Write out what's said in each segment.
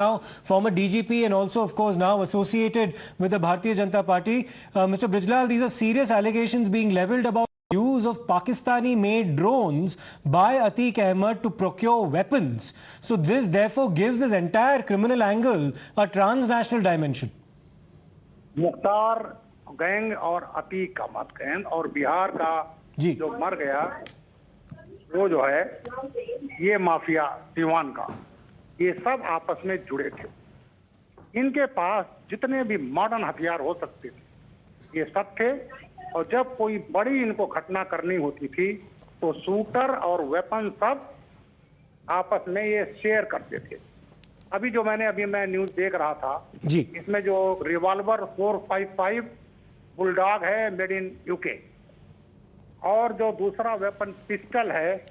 now former DGP and also, of course, now associated with the Bharatiya Janata Party. Mr. Brijlal, these are serious allegations being levelled about use of Pakistani-made drones by Atiq Ahmed to procure weapons. So this therefore gives this entire criminal angle a transnational dimension. Mukhtar gang और Atiq Ahmad gang और बिहार का जो मर गया वो जो है ये माफिया दीवान का, ये सब आपस में जुड़े थे। इनके पास जितने भी मॉडर्न हथियार हो सकते थे ये सब थे, और जब कोई बड़ी इनको घटना करनी होती थी तो शूटर और वेपन सब आपस में ये शेयर करते थे। अभी जो मैं न्यूज देख रहा था जी, इसमें जो रिवॉल्वर 455 बुलडॉग है मेड इन यूके, और जो दूसरा वेपन पिस्टल है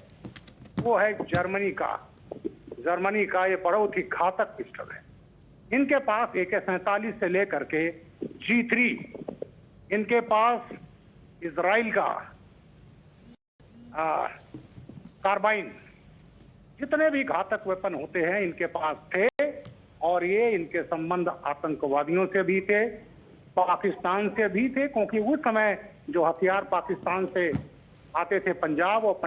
वो है जर्मनी का ये बहुत ही घातक पिस्टल है। इनके पास AK-47 से लेकर के G3, इनके पास इजराइल का कार्बाइन, जितने भी घातक वेपन होते हैं इनके पास थे, और ये इनके संबंध आतंकवादियों से भी थे, पाकिस्तान से भी थे, क्योंकि उस समय जो हथियार पाकिस्तान से आते थे पंजाब, और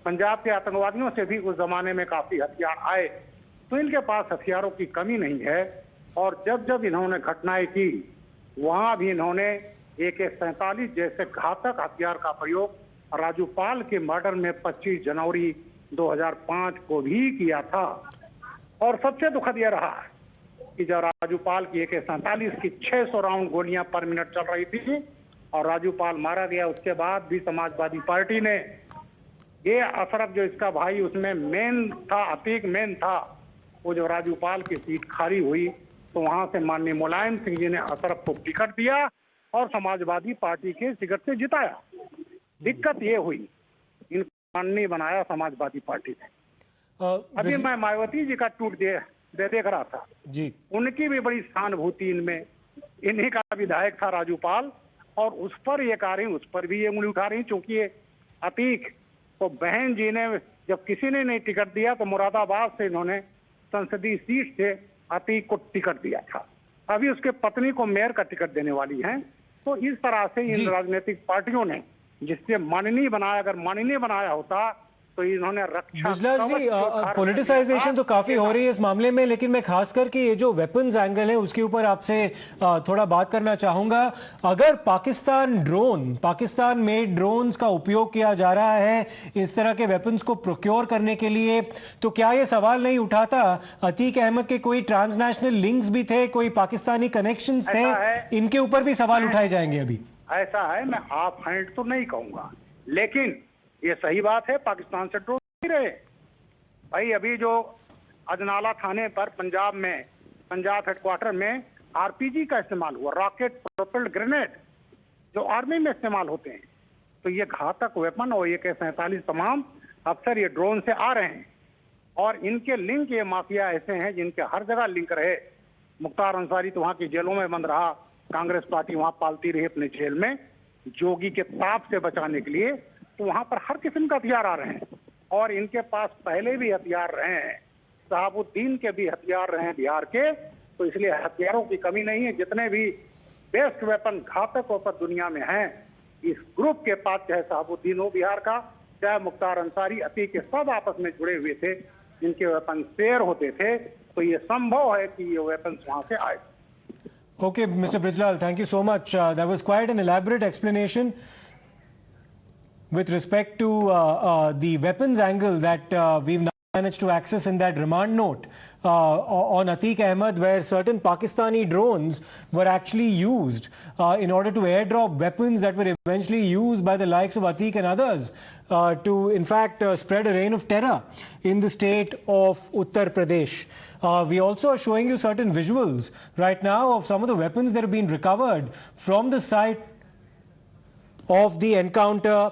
पंजाब के आतंकवादियों से भी उस जमाने में काफी हथियार आए। तो इनके पास हथियारों की कमी नहीं है, और जब जब इन्होंने घटनाएं की वहां भी इन्होंने AK-47 जैसे घातक हथियार का प्रयोग राजूपाल के मर्डर में 25 जनवरी 2005 को भी किया था। और सबसे दुखद यह रहा कि जब राजूपाल की AK-47 की 600 राउंड गोलियां पर मिनट चल रही थी और राजूपाल मारा गया, उसके बाद भी समाजवादी पार्टी ने ये अशरफ जो इसका भाई उसमें मेन था, अतीक मेन था, वो जो राजूपाल की सीट खाली हुई तो वहां से माननीय मुलायम सिंह जी ने अशरफ को टिकट दिया और समाजवादी पार्टी के टिकट से जिताया। दिक्कत ये हुई इनको माननीय बनाया समाजवादी पार्टी ने। अभी मैं मायावती जी का ट्वीट देख रहा था जी, उनकी भी बड़ी सहानुभूति इनमें, इन्हीं का विधायक था राजूपाल, और उस पर ये कार्य, उस पर भी ये उंगली उठा रही, क्योंकि ये अतीक को बहन जी ने जब किसी ने नहीं टिकट दिया तो मुरादाबाद से इन्होंने संसदीय सीट से अतीक को टिकट दिया था। अभी उसके पत्नी को मेयर का टिकट देने वाली हैं। तो इस तरह से इन राजनीतिक पार्टियों ने जिससे माननीय बनाया, अगर माननीय बनाया होता तो इन्होंने रक्षा। बिजलाल जी, पॉलिटिसाइजेशन तो काफी हो रही है इस मामले में, लेकिन मैं खास करके ये जो वेपन्स एंगल है उसके ऊपर आपसे थोड़ा बात करना चाहूंगा। अगर पाकिस्तान मेड ड्रोन्स का उपयोग किया जा रहा है इस तरह के वेपन्स को प्रोक्योर करने के लिए, तो क्या ये सवाल नहीं उठाता अतीक अहमद के कोई ट्रांसनेशनल लिंक्स भी थे, कोई पाकिस्तानी कनेक्शंस थे, इनके ऊपर भी सवाल उठाए जाएंगे? अभी ऐसा है, मैं हाफ हैंड तो नहीं कहूंगा, लेकिन ये सही बात है पाकिस्तान से ड्रोन नहीं रहे भाई। अभी जो अजनाला थाने पर पंजाब हेडक्वार्टर में RPG का इस्तेमाल हुआ, रॉकेट प्रोपेल्ड ग्रेनेड जो आर्मी में इस्तेमाल होते हैं, तो ये घातक वेपन और AK-47 तमाम अफसर ये ड्रोन से आ रहे हैं, और इनके लिंक, ये माफिया ऐसे हैं जिनके हर जगह लिंक रहे। मुख्तार अंसारी तो वहां की जेलों में बंद रहा, कांग्रेस पार्टी वहां पालती रही अपने जेल में जोगी के ताप से बचाने के लिए, तो वहां पर हर किस्म का हथियार आ रहे हैं, और इनके पास पहले भी हथियार रहे हैं, शहाबुद्दीन के भी हथियार रहे हैं बिहार के, तो इसलिए हथियारों की कमी नहीं है। जितने भी बेस्ट वेपन, घातक वेपन दुनिया में हैं, इस ग्रुप के पास, चाहे शहाबुद्दीन हो बिहार का, चाहे मुख्तार अंसारी, अतीक, के सब आपस में जुड़े हुए थे, इनके वेपन शेयर होते थे, तो ये संभव है कि ये वेपन वहां से आए। Okay, Mr. Brijlal, thank you so much. That was quite an elaborate explanation with respect to the weapons angle that we've now managed to access in that remand note on Atiq Ahmed, where certain Pakistani drones were actually used in order to airdrop weapons that were eventually used by the likes of Atiq and others to, in fact, spread a reign of terror in the state of Uttar Pradesh. We also are showing you certain visuals right now of some of the weapons that have been recovered from the site of the encounter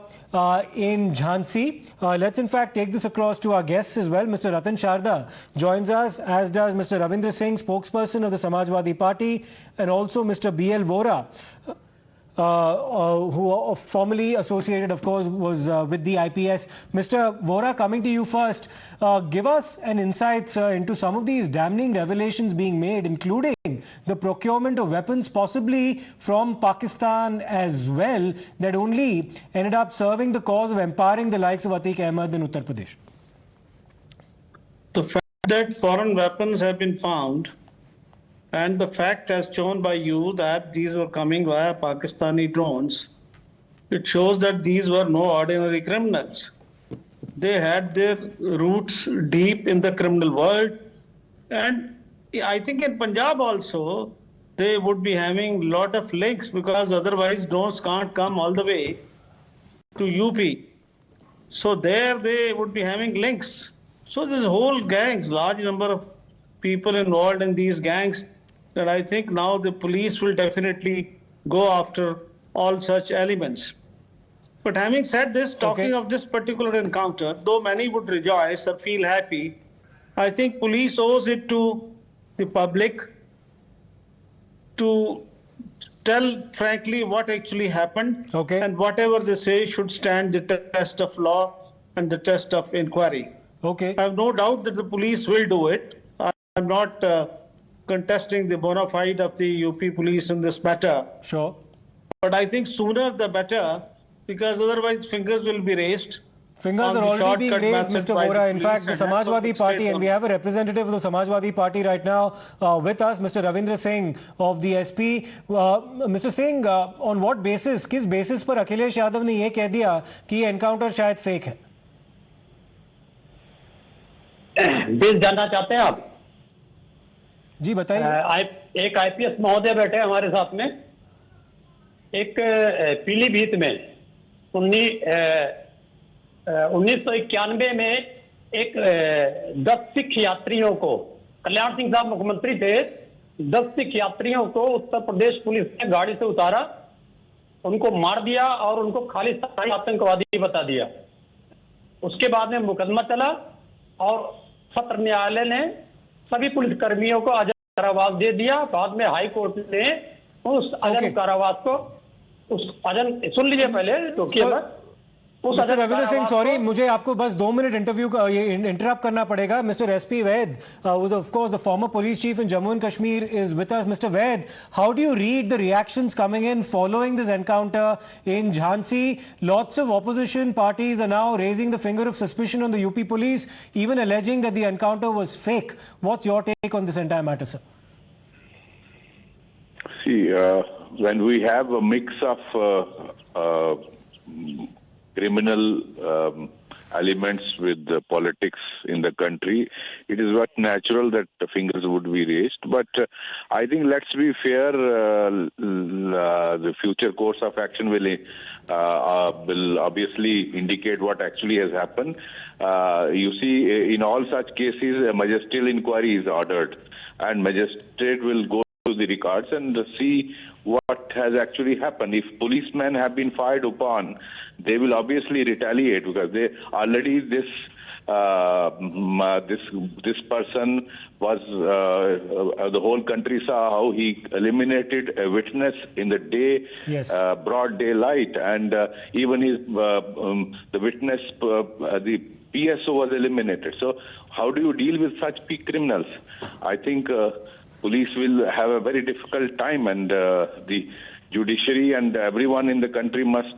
in Jhansi. Let's in fact take this across to our guests as well. Mr. Ratan Sharda joins us, as does Mr. Ravindra Singh, spokesperson of the Samajwadi Party, and also Mr. BL Vora. who formerly associated, of course, was with the IPS. Mr. Vora, coming to you first, give us an insight into some of these damning revelations being made, including the procurement of weapons, possibly from Pakistan as well, that only ended up serving the cause of empowering the likes of Atiq Ahmed in Uttar Pradesh. The fact that foreign weapons have been found, and the fact as shown by you that these were coming via Pakistani drones, it shows that these were no ordinary criminals. They had their roots deep in the criminal world. And I think in Punjab also, they would be having a lot of links, because otherwise drones can't come all the way to UP. So there they would be having links. So there's whole gangs, large number of people involved in these gangs, that I think now the police will definitely go after all such elements. But having said this, talking of this particular encounter, though many would rejoice or feel happy, I think police owes it to the public to tell frankly what actually happened. And whatever they say should stand the test of law and the test of inquiry. I have no doubt that the police will do it. I'm not contesting the bona fide of the UP police in this matter. Sure. But I think sooner the better, because otherwise fingers will be raised. Fingers are already being raised, Mr. Vora. In fact, the Samajwadi Party, and we have a representative of the Samajwadi Party right now with us, Mr. Ravindra Singh of the SP. Mr. Singh, on what basis, किस basis पर अखिलेश यादव ने ये कह दिया कि ये encounter शायद fake है? बिल जानना चाहते हैं आप? जी बताइए। एक आईपीएस महोदय बैठे हमारे साथ में। एक पीलीभीत में 1991 में एक 10 सिख यात्रियों को, कल्याण सिंह साहब मुख्यमंत्री थे, 10 सिख यात्रियों को उत्तर प्रदेश पुलिस ने गाड़ी से उतारा, उनको मार दिया और उनको खालिस्तानी आतंकवादी बता दिया। उसके बाद में मुकदमा चला और सत्र न्यायालय ने सभी पुलिस कर्मियों को आजीवन कारावास दे दिया। बाद में हाई कोर्ट ने उस आजीवन कारावास को, सुन लीजिए पहले, रोकिए। मिस्टर रविंद्र सिंह, सॉरी, मुझे आपको बस 2 मिनट इंटरव्यू का ये इंटरप्ट करना पड़ेगा। Mister SP Vaid, of course the former police chief in Jammu and Kashmir, is with us. Mr. Vaid, how do you read the reactions coming in following this encounter in Jhansi? Lots of opposition parties are now raising the finger of suspicion on the UP police, even alleging that the encounter was fake. What's your take on this entire matter, sir? See, when we have a mix of criminal elements with the politics in the country, it is what natural that the fingers would be raised. But I think let's be fair. The future course of action will obviously indicate what actually has happened. You see, in all such cases, a magisterial inquiry is ordered, and magistrate will go to the records and see what has actually happened. If policemen have been fired upon, they will obviously retaliate, because they already this person was the whole country saw how he eliminated a witness in the day, broad daylight, and even his the witness the PSO was eliminated. So how do you deal with such criminals? I think police will have a very difficult time, and the judiciary and everyone in the country must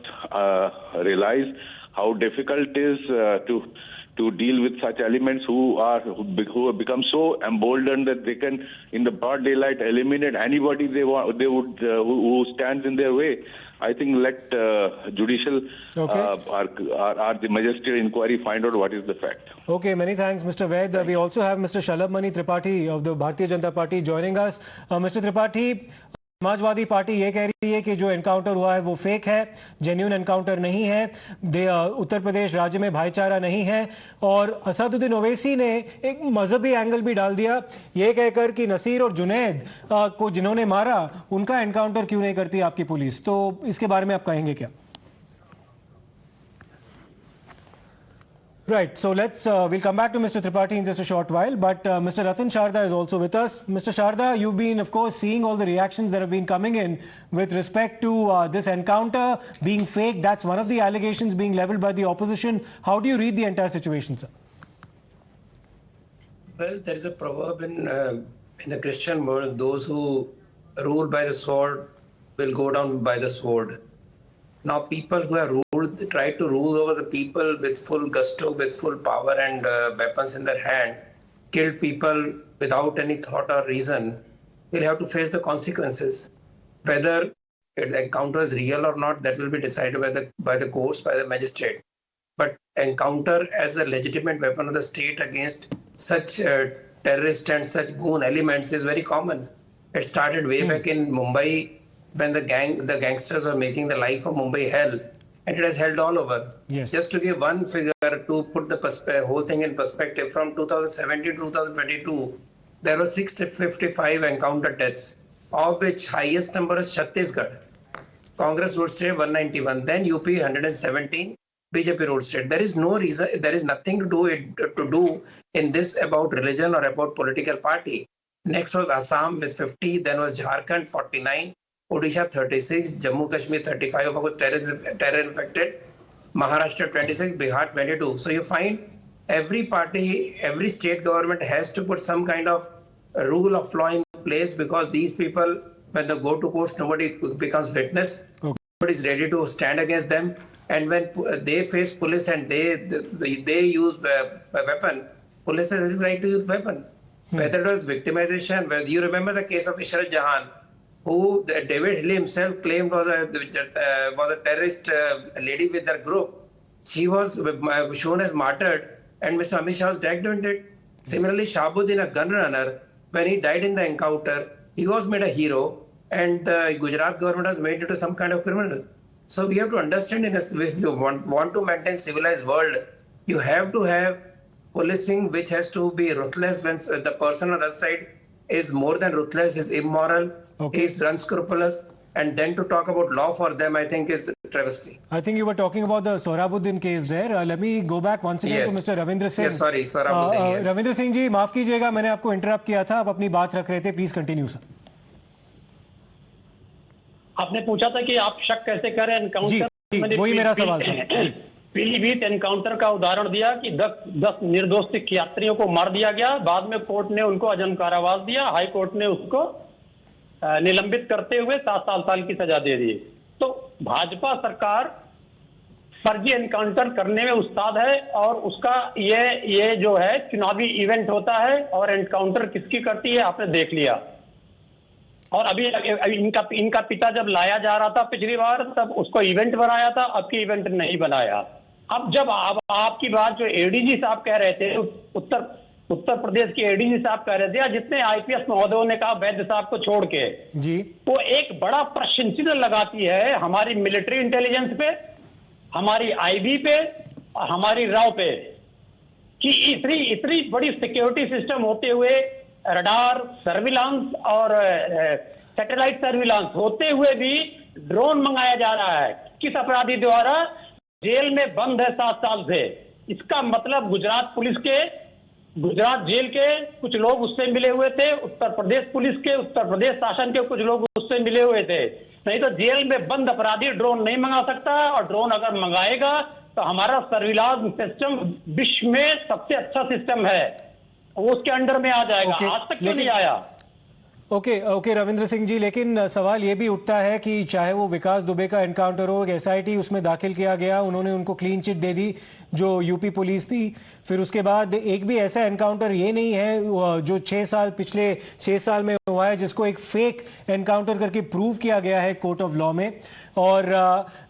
realize how difficult it is to deal with such elements who have become so emboldened that they can, in the broad daylight, eliminate anybody who stands in their way. I think let judicial or the magisterial inquiry find out what is the fact. Okay, many thanks, Mr. Vaid. We also have Mr. Shalabh Mani Tripathi of the Bharatiya Janata Party joining us. Mr. Tripathi, Samajwadi party ये कह रही है कि जो encounter हुआ है वो fake है, जेन्युइन एनकाउंटर नहीं है, उत्तर प्रदेश राज्य में भाईचारा नहीं है, और असदुद्दीन ओवैसी ने एक मजहबी एंगल भी डाल दिया ये कहकर कि नसीर और जुनैद को जिन्होंने मारा उनका एनकाउंटर क्यों नहीं करती आपकी पुलिस। तो इसके बारे में आप कहेंगे क्या? Right. So we'll come back to Mr. Tripathi in just a short while. But Mr. Ratan Sharda is also with us. Mr. Sharda, you've been, of course, seeing all the reactions that have been coming in with respect to this encounter being fake. That's one of the allegations being leveled by the opposition. How do you read the entire situation, sir? Well, there is a proverb in the Christian world: those who rule by the sword will go down by the sword. Now, people who have tried to rule over the people with full gusto, with full power and weapons in their hand, killed people without any thought or reason, will have to face the consequences. Whether the encounter is real or not, that will be decided by the courts, by the magistrate. But encounter as a legitimate weapon of the state against such terrorist and such goon elements is very common. It started way back in Mumbai, when the gangsters were making the life of Mumbai hell, and it has held all over. Yes. Just to give one figure to put the whole thing in perspective, from 2017 to 2022, there were 655 encounter deaths, of which highest number is Chhattisgarh. Congress road state 191, then UP 117, BJP road state. There is no reason, there is nothing to do in this about religion or about political party. Next was Assam with 50, then was Jharkhand 49, Odisha 36, Jammu Kashmir 35 of course terror infected, Maharashtra 26, Bihar 22. So you find every party, every state government has to put some kind of rule of law in place, because these people, when they go to court, nobody becomes witness, nobody is ready to stand against them. And when they face police and they use a weapon, police has the right to use weapon. Whether it was victimization, whether you remember the case of Ishrat Jahan, who David Hill himself claimed was a terrorist lady with their group. She was shown as martyred, and Mr. Amit Shah was dragged into it. Similarly, Shahabuddin, a gun runner, when he died in the encounter, he was made a hero, and the Gujarat government was made into some kind of criminal. So we have to understand, if you want to maintain civilized world, you have to have policing which has to be ruthless when the person on the other side is more than ruthless, is immoral, is unscrupulous, and then to talk about law for them, I think, is travesty. I think you were talking about the Sohrabuddin case there. Let me go back once again to Mr. Ravindra Singh. Yes, sorry, Sohrabuddin, yes. Ravindra Singh जी, माफ कीजिएगा, मैंने आपको interrupt किया था, आप अपनी बात रख रहे थे, प्लीज कंटिन्यू सर. आपने पूछा था कि आप शक कैसे करें एनकाउंटर. जी, वही मेरा सवाल था. पीलीभीत एनकाउंटर का उदाहरण दिया कि 10 निर्दोष सिख यात्रियों को मार दिया गया, बाद में कोर्ट ने उनको आजीवन कारावास दिया, हाई कोर्ट ने उसको निलंबित करते हुए 7 साल की सजा दे दी. तो भाजपा सरकार फर्जी एनकाउंटर करने में उस्ताद है, और उसका ये जो है चुनावी इवेंट होता है, और एनकाउंटर किसकी करती है आपने देख लिया. और अभी इनका पिता जब लाया जा रहा था पिछली बार, तब उसको इवेंट बनाया था, अब की इवेंट नहीं बनाया. अब जब आपकी बात जो एडीजी साहब कह रहे थे, उत्तर प्रदेश के एडीजी साहब कह रहे थे, जितने आईपीएस महोदयों ने कहा वैद्य साहब को छोड़ के जी, वो एक बड़ा प्रश्न चिन्ह लगाती है हमारी मिलिट्री इंटेलिजेंस पे, हमारी आईबी पे, और हमारी राव पे, कि इतनी बड़ी सिक्योरिटी सिस्टम होते हुए, रडार सर्विलांस और सैटेलाइट सर्विलांस होते हुए भी ड्रोन मंगाया जा रहा है. किस अपराधी द्वारा? जेल में बंद है 7 साल से. इसका मतलब गुजरात जेल के कुछ लोग उससे मिले हुए थे, उत्तर प्रदेश पुलिस के, उत्तर प्रदेश शासन के कुछ लोग उससे मिले हुए थे. नहीं तो जेल में बंद अपराधी ड्रोन नहीं मंगा सकता, और ड्रोन अगर मंगाएगा तो हमारा सर्विलांस सिस्टम विश्व में सबसे अच्छा सिस्टम है, वो उसके अंडर में आ जाएगा. आज तक क्यों नहीं आया? ओके रविंद्र सिंह जी, लेकिन सवाल ये भी उठता है कि चाहे वो विकास दुबे का एनकाउंटर हो, एसआईटी उसमें दाखिल किया गया, उन्होंने उनको क्लीन चिट दे दी जो यूपी पुलिस थी. फिर उसके बाद एक भी ऐसा एनकाउंटर ये नहीं है जो पिछले 6 साल में हुआ है जिसको एक फेक एनकाउंटर करके प्रूव किया गया है कोर्ट ऑफ लॉ में. और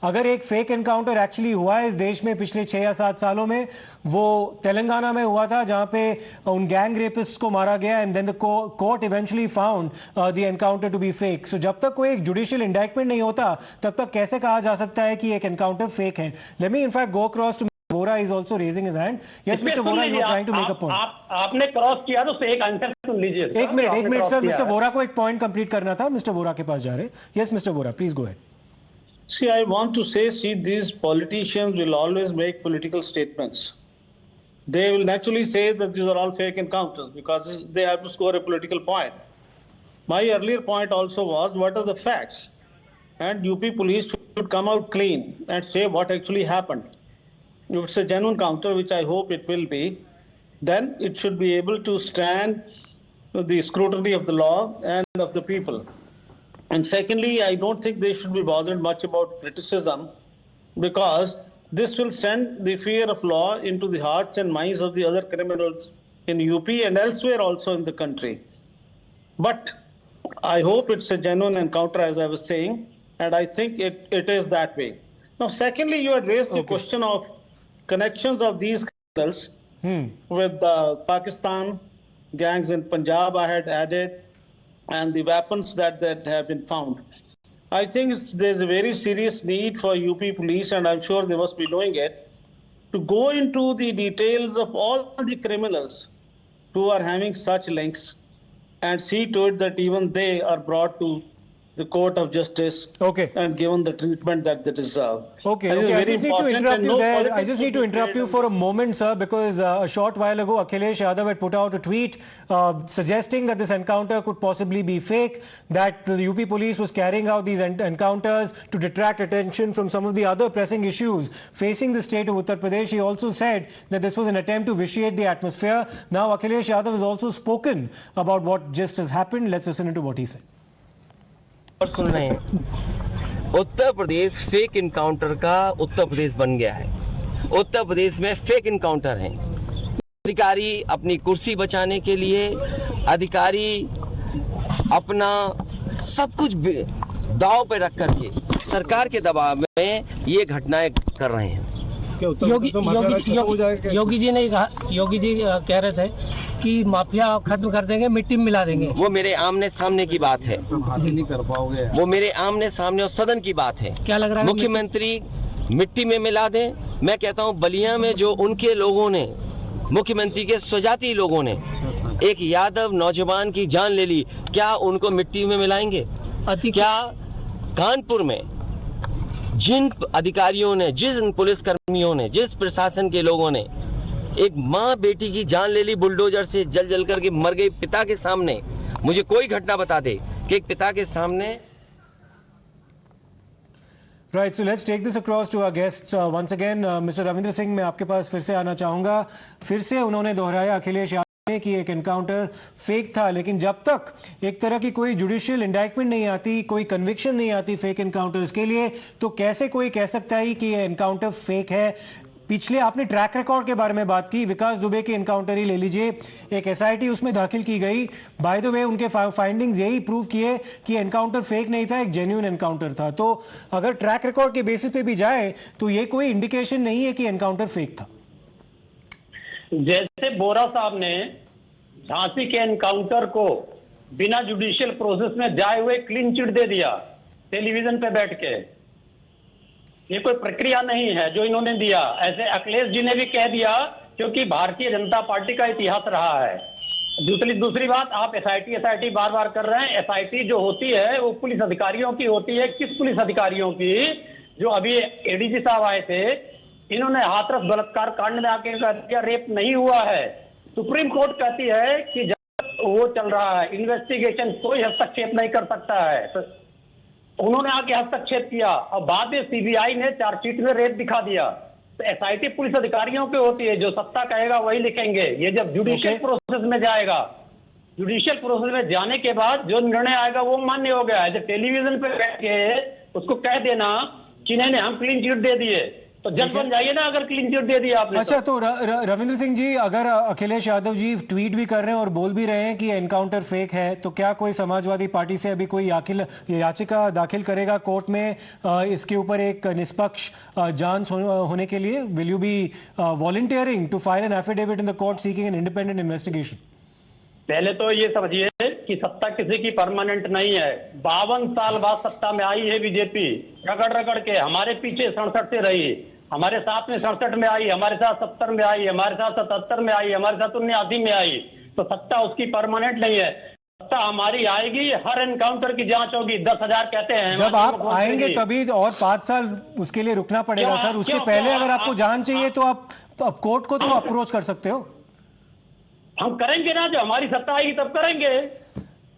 अगर एक फेक एनकाउंटर एक्चुअली हुआ है इस देश में पिछले 6 या 7 सालों में, वो तेलंगाना में हुआ था, जहां पे उन गैंग रेपिस्ट्स को मारा गया, and then the court eventually found the encounter to be fake. So जब तक कोई एक जुडिशियल इंडाइटमेंट नहीं होता, तब तक कैसे कहा जा सकता है कि एक एनकाउंटर फेक है? Let me in fact go across to Vora is also raising his hand. Yes, Mr. Vora, you are trying to make a point. आपने क्रॉस किया तो एक आंसर सुन लीजिए. एक मिनट सर, मिस्टर वोरा को एक पॉइंट कंप्लीट करना था. मिस्टर वोरा के पास जा रहे. Yes, Mr. Vora, please go ahead. See, I want to say, these politicians will always make political statements. they will naturally say that these are all fake encounters because they have to score a political point. My earlier point also was, what are the facts? And UP police should come out clean and say what actually happened. If it's a genuine counter, which I hope it will be, then it should be able to stand the scrutiny of the law and of the people. And secondly, I don't think they should be bothered much about criticism, because this will send the fear of law into the hearts and minds of the other criminals in UP and elsewhere also in the country. But I hope it's a genuine encounter, as I was saying, and I think it is that way. Now, secondly, you had raised the question of connections of these criminals with Pakistan gangs in Punjab, I had added, and the weapons that have been found. I think there's a very serious need for UP police, and I'm sure they must be doing it, to go into the details of all the criminals who are having such links and see to it that even they are brought to the court of justice and given the treatment that they deserve. I just need to interrupt you there. I just need to interrupt you for a moment, sir, because a short while ago, Akhilesh Yadav had put out a tweet suggesting that this encounter could possibly be fake, that the UP police was carrying out these encounters to detract attention from some of the other pressing issues facing the state of Uttar Pradesh. He also said that this was an attempt to vitiate the atmosphere. Now, Akhilesh Yadav has also spoken about what just has happened. Let's listen into what he said. और सुन रहे हैं, Uttar Pradesh fake encounter का उत्तर प्रदेश बन गया है। उत्तर प्रदेश में fake encounter हैं। अधिकारी अपनी कुर्सी बचाने के लिए, अधिकारी अपना सब कुछ दांव पे रख करके सरकार के दबाव में ये घटनाएं कर रहे हैं। योगी जी कह रहे थे कि माफिया खत्म कर देंगे, मिट्टी में मिला देंगे। वो मेरे आमने सामने की बात है, नहीं कर पाओगे। वो मेरे आमने सामने और सदन की बात है। क्या लग रहा है? मुख्यमंत्री मिट्टी में मिला दें। मैं कहता हूँ, बलिया में जो उनके लोगों ने, मुख्यमंत्री के स्वजाति लोगों ने एक यादव नौजवान की जान ले ली, क्या उनको मिट्टी में मिलाएंगे? क्या कानपुर में जिन अधिकारियों ने, जिन पुलिसकर्मियों ने, जिस प्रशासन के लोगों ने एक माँ बेटी की जान ले ली, बुलडोजर से जल करके मर गई पिता के सामने, मुझे कोई घटना बता दे कि एक पिता के सामने। Right, so let's take this across to our guests once again. Mr. Ravindra Singh, मैं आपके पास फिर से आना चाहूँगा। फिर से उन्होंने दोहराया अखिलेश यादव ने कि एक एनकाउंटर फेक था, लेकिन जब तक एक तरह की कोई जुडिशियल इंडाइटमेंट नहीं आती, कोई कन्विक्शन नहीं आती फेक एनकाउंटर्स के लिए, तो कैसे कोई कह सकता है कि ये एनकाउंटर फेक है? पिछले आपने ट्रैक रिकॉर्ड के बारे में बात की, विकास दुबे की एनकाउंटर ही ले लीजिए, एक एसआईटी उसमें दाखिल की गई। बाय द वे उनके फाइंडिंग्स यही प्रूव किए कि एनकाउंटर फेक नहीं था, एक जेन्युइन एनकाउंटर था। तो अगर ट्रैक रिकॉर्ड के बेसिस पे भी जाए तो ये कोई इंडिकेशन नहीं है कि एनकाउंटर फेक था। जैसे बोरा साहब ने झांसी के एनकाउंटर को बिना जुडिशियल प्रोसेस में जाए हुए क्लीन चिट दे दिया टेलीविजन पे बैठ के, ये कोई प्रक्रिया नहीं है जो इन्होंने दिया। ऐसे अखिलेश जी ने भी कह दिया, क्योंकि भारतीय जनता पार्टी का इतिहास रहा है। दूसरी बात, आप एसआईटी बार बार कर रहे हैं। एसआईटी जो होती है वो पुलिस अधिकारियों की होती है। किस पुलिस अधिकारियों की? जो अभी एडीजी साहब आए थे, इन्होंने हाथरस बलात्कार कांड में आके कह दिया रेप नहीं हुआ है। सुप्रीम कोर्ट कहती है कि जब वो चल रहा है इन्वेस्टिगेशन, कोई हस्तक्षेप नहीं कर सकता है। तो उन्होंने आके हस्तक्षेप किया और बाद में सीबीआई ने चार्जशीट में रेप दिखा दिया। तो एसआईटी पुलिस अधिकारियों की होती है, जो सत्ता कहेगा वही लिखेंगे। ये जब जुडिशियल प्रोसेस में जाएगा, जुडिशियल प्रोसेस में जाने के बाद जो निर्णय आएगा वो मान्य हो गया है। जब टेलीविजन पे बैठ के उसको कह देना कि नहीं हम क्लीन चिट दे दिए, तो जज बन जाइए ना अगर क्लीन चिट दे दिया आपने। अच्छा, तो रविंद्र सिंह जी, अगर अखिलेश यादव जी ट्वीट भी कर रहे हैं और बोल भी रहे हैं कि एनकाउंटर फेक है, तो क्या कोई समाजवादी पार्टी से अभी कोई याचिका दाखिल करेगा कोर्ट में इसके ऊपर एक निष्पक्ष जांच होने के लिए? Will you be volunteering to file an affidavit in the court seeking an independent investigation? पहले तो ये समझिए कि सत्ता किसी की परमानेंट नहीं है। 52 साल बाद सत्ता में आई है बीजेपी, रगड़ के। हमारे पीछे 67 से रही, हमारे साथ में 67 में आई, हमारे साथ 70 में आई, हमारे साथ 77 में आई, हमारे साथ 79 में आई। तो सत्ता उसकी परमानेंट नहीं है। सत्ता हमारी आएगी, हर एनकाउंटर की जांच होगी। 10,000 कहते हैं। जब आप आएंगे तभी, और 5 साल उसके लिए रुकना पड़ेगा सर। उसके पहले अगर आपको जांच चाहिए तो आप अब कोर्ट को तो अप्रोच कर सकते हो। हम करेंगे ना, जो हमारी सत्ता आएगी तब करेंगे।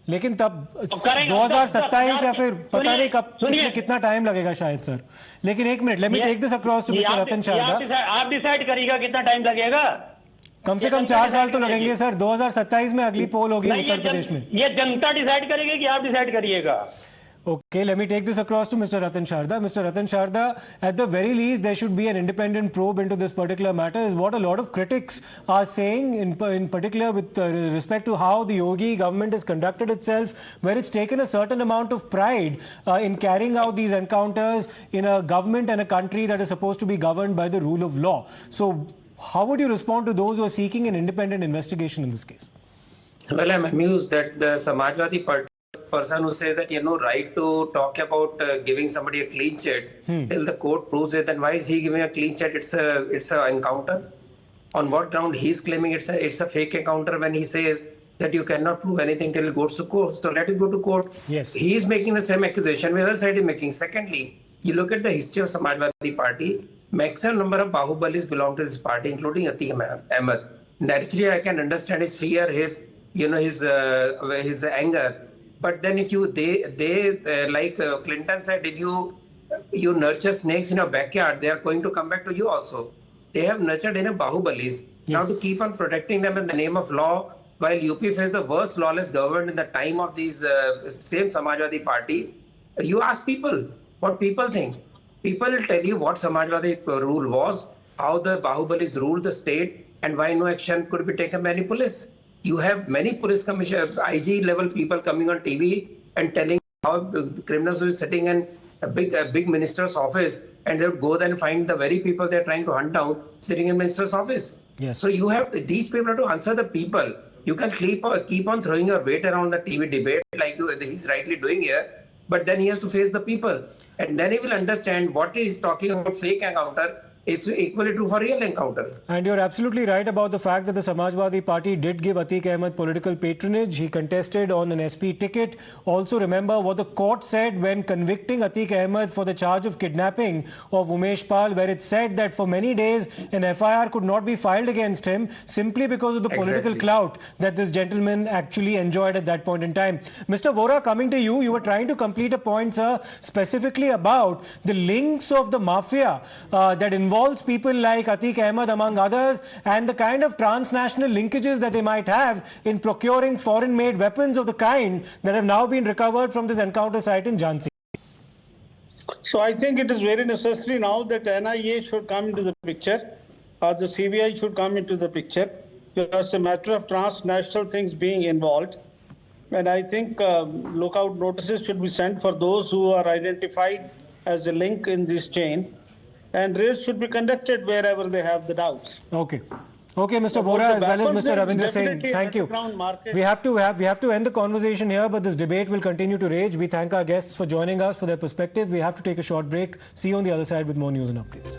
लेकिन तब करेंगे, 2027 या फिर पता नहीं कब, सुनिए, कितना टाइम लगेगा शायद सर। लेकिन एक minute, let me take this across to mister Ratan Sharda. आप डिसाइड करिएगा कितना टाइम लगेगा। कम से कम 4 साल तो लगेंगे सर। 2027 में अगली पोल होगी उत्तर प्रदेश में। ये जनता डिसाइड करेगी कि आप डिसाइड करिएगा। Okay, let me take this across to Mr. Ratan Sharda. Mr. Ratan Sharda, at the very least, there should be an independent probe into this particular matter, is what a lot of critics are saying, in particular with respect to how the Yogi government has conducted itself, where it's taken a certain amount of pride in carrying out these encounters in a government and a country that is supposed to be governed by the rule of law. So, how would you respond to those who are seeking an independent investigation in this case? Well, I'm amused that the Samajwadi Party person who says that right to talk about giving somebody a clean chit till the court proves it, then why is he giving a clean chit? It's a encounter. On what ground he's claiming it's a fake encounter when he says that you cannot prove anything till it goes to court? So let it go to court. Yes, he is making the same accusation the other side is making. Secondly, you look at the history of Samajwadi Party. Maximum number of Bahubalis belong to this party, including Atiq Ahmed. Naturally, I can understand his fear, his anger. But then if like Clinton said, if you nurture snakes in your backyard, they are going to come back to you also. They have nurtured enough Bahubalis. Yes. Now to keep on protecting them in the name of law, while UP faced the worst lawless government in the time of these same Samajwadi Party, you ask people what people think. People will tell you what Samajwadi rule was, how the Bahubalis ruled the state, and why no action could be taken by any police. You have many police commissioner, IG level people coming on TV and telling how criminals will be sitting in a big minister's office, and they would go there and find the very people they're trying to hunt down sitting in minister's office. Yes. So you have these people have to answer the people. You can keep on throwing your weight around the TV debate like he's rightly doing here, but then he has to face the people, and then he will understand what he's talking about fake encounter is equally true for real encounter. And you're absolutely right about the fact that the Samajwadi Party did give Atiq Ahmed political patronage. He contested on an SP ticket. Also remember what the court said when convicting Atiq Ahmed for the charge of kidnapping of Umesh Pal, where it said that for many days an FIR could not be filed against him simply because of the political clout that this gentleman actually enjoyed at that point in time. Mr. Vora, coming to you, you were trying to complete a point, sir, specifically about the links of the mafia that involves people like Atiq Ahmed among others, and the kind of transnational linkages that they might have in procuring foreign-made weapons of the kind that have now been recovered from this encounter site in Jhansi. So I think it is very necessary now that NIA should come into the picture, or the CBI should come into the picture, because it's a matter of transnational things being involved. And I think lookout notices should be sent for those who are identified as a link in this chain. And raids should be conducted wherever they have the doubts. Okay. Okay, Mr. Vora, as well as Mr. Ravindra Singh, thank you. We have to end the conversation here, but this debate will continue to rage. We thank our guests for joining us, for their perspective. We have to take a short break. See you on the other side with more news and updates.